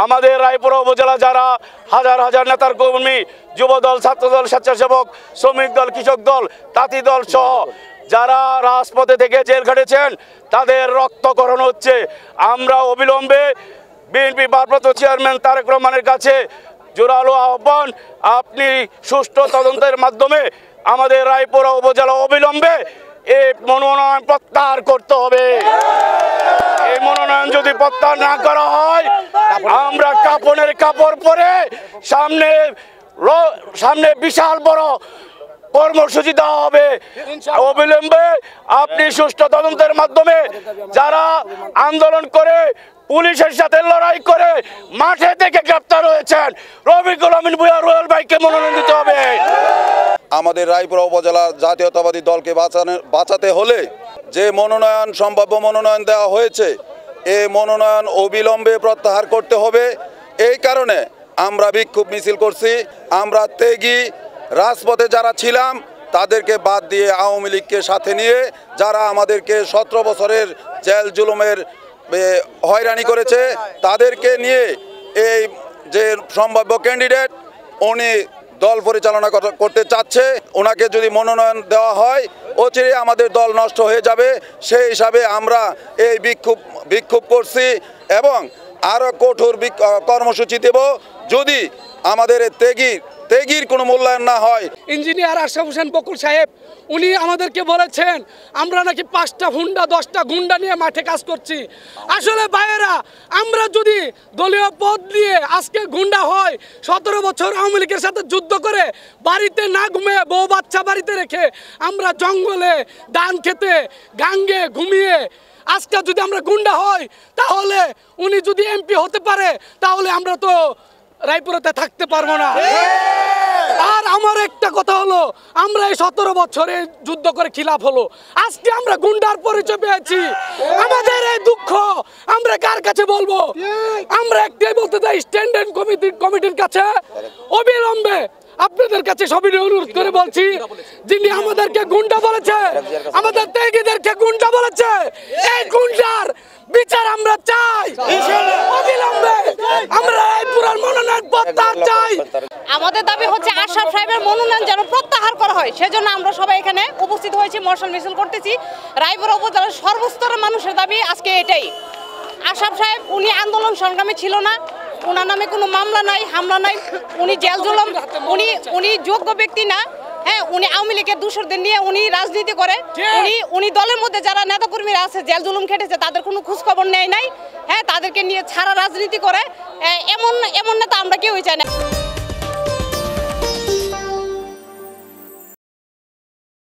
আমাদের রায়পুরা উপজেলা যারা হাজার হাজার নেতার কর্মী, যুবদল, ছাত্রদল, স্বেচ্ছাসেবক, শ্রমিক দল, কৃষক দল, তাঁতি দল সহ যারা রাজপথে থেকে জেল খেটেছেন তাদের রক্তকরণ হচ্ছে। আমরা অবিলম্বে বিএনপি ভারপ্রাপ্ত চেয়ারম্যান তারেক রহমানের কাছে জোরালো আহ্বান, আপনি সুষ্ঠু তদন্তের মাধ্যমে আমাদের রায়পুরা উপজেলা অবিলম্বে এই মনোনয়ন প্রত্যাহার করতে হবে। এই মনোনয়ন যদি প্রত্যাহার না করা হয় আমরা কাপড়ের কাপড় পরে সামনে বিশাল বড় কর্মসূচি দেওয়া হবে। অবিলম্বে আপনি সুষ্ঠু তদন্তের মাধ্যমে যারা আন্দোলন করে পুলিশের সাথে লড়াই করে মাঠে থেকে গ্রেপ্তার হয়েছেন রফিকুল আমিন ভূঁইয়া রুহেল ভাইকে মনোনয়ন দিতে হবে। আমাদের রায়পুরা উপজেলার জাতীয়তাবাদী দলকে বাঁচাতে হলে যে মনোনয়ন, সম্ভাব্য মনোনয়ন দেওয়া হয়েছে, এই মনোনয়ন অবিলম্বে প্রত্যাহার করতে হবে। এই কারণে আমরা বিক্ষোভ মিছিল করছি। আমরা ত্যাগী রাজপথে যারা ছিলাম তাদেরকে বাদ দিয়ে আওয়ামী লীগকে সাথে নিয়ে যারা আমাদেরকে 17 বছরের জেল জুলুমের হয়রানি করেছে তাদেরকে নিয়ে এই যে সম্ভাব্য ক্যান্ডিডেট উনি দল পরিচালনা করতে চাচ্ছে, ওনাকে যদি মনোনয়ন দেওয়া হয় অচিরে আমাদের দল নষ্ট হয়ে যাবে। সেই হিসাবে আমরা এই বিক্ষোভ করছি এবং আরও কঠোর কর্মসূচি দেব যদি আমাদের ত্যাগীর কোনো মূল্যায়ন না হয়। ইঞ্জিনিয়ার আশরাফ হোসেন বকুল সাহেব উনি আমাদেরকে বলেছেন আমরা নাকি 5টা হুন্ডা 10টা গুন্ডা নিয়ে মাঠে কাজ করছি। আসলে ভাইয়েরা, আমরা যদি দলীয় পদ দিয়ে আজকে গুন্ডা হয়, 17 বছর আওয়ামী লীগের সাথে যুদ্ধ করে বাড়িতে না ঘুমিয়ে বউ বাচ্চা বাড়িতে রেখে আমরা জঙ্গলে ধান খেতে গাঙ্গে ঘুমিয়ে আজকে যদি আমরা গুন্ডা হই, তাহলে উনি যদি এমপি হতে পারে তাহলে আমরা তো রায়পুরাতে থাকতে পারবো না। আর আমার একটা কথা হলো, আমরা এই 17 বছরে যুদ্ধ করে খিলাফ হলো, আজকে আমরা গুন্ডার পরিচয় পেয়েছি। আমাদের এই দুঃখ আমরা কার কাছে বলবো? আমরা একটাই বলতে চাই, স্ট্যান্ডিং কমিটির কাছে অবিলম্বে আপনাদের কাছে সবিনয় অনুরোধ করে বলছি, যিনি আমাদেরকে গুন্ডা বলেছে, আমাদের ত্যাগীদেরকে গুন্ডা বলেছে, এই গুন্ডার বিচার আমরা চাই। অবিলম্বে আমরা রায়পুরার মনোনয়ন প্রত্যাহার চাই। আমাদের দাবি হচ্ছে আশরাফ সাহেবের মনোনয়ন যেন প্রত্যাহার করা হয়। সেজন্য আমরা সবাই এখানে উপস্থিত হয়েছি, মশাল মিছিল করতেছি। রায়পুরা উপজেলার সর্বস্তরের মানুষের দাবি আজকে এটাই। আশরাফ সাহেব উনি আন্দোলন সংগ্রামী ছিল না, ওনার নামে কোনো মামলা নাই, হামলা নাই, উনি জেল জুলুম, উনি যোগ্য ব্যক্তি না। হ্যাঁ, উনি আওয়ামী লীগের দূষরদের নিয়ে উনি রাজনীতি করে। উনি দলের মধ্যে যারা নেতাকর্মীরা আছে জেল জুলুম খেটেছে তাদের কোনো খোঁজ খবর নেয় নাই। হ্যাঁ, তাদেরকে নিয়ে ছাড়া রাজনীতি করে। এমন নেতা আমরা কেউই চাই না।